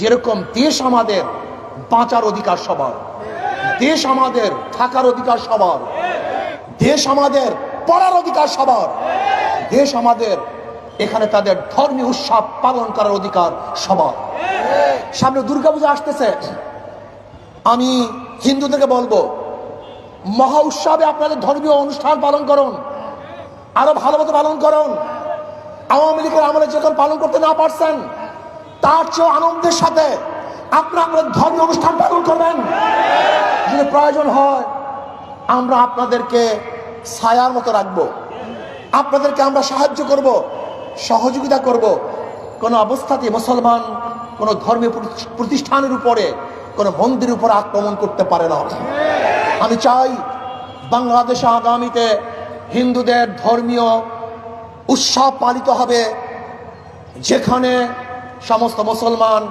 যেরকম দেশ আমাদের বাঁচার অধিকার সবার, দেশ আমাদের থাকার অধিকার সবার, দেশ আমাদের পড়ার অধিকার সবার, দেশ আমাদের এখানে তাদের ধর্মীয় উৎসব পালন করার অধিকার সবার। সামনে দুর্গাপূজা আসতেছে, আমি হিন্দুদেরকে বলবো মহা উৎসবে আপনাদের ধর্মীয় অনুষ্ঠান পালন করুন, আরো ভালো মতো পালন করুন। আওয়ামী লীগের আমলে যখন পালন করতে না পারছেন, তার চেয়ে আনন্দের সাথে আপনারা আপনাদের ধর্মীয় অনুষ্ঠান পালন করবেন। যদি প্রয়োজন হয় আমরা আপনাদেরকে ছায়ার মতো রাখবো, আপনাদেরকে আমরা সাহায্য করব, সহযোগিতা করব। কোনো অবস্থাতে মুসলমান কোনো ধর্মীয় প্রতিষ্ঠানের উপরে, কোনো মন্দিরের উপরে আক্রমণ করতে পারে না। আমি চাই বাংলাদেশে আগামীতে হিন্দুদের ধর্মীয় উৎসব পালিত হবে, যেখানে সমস্ত মুসলমান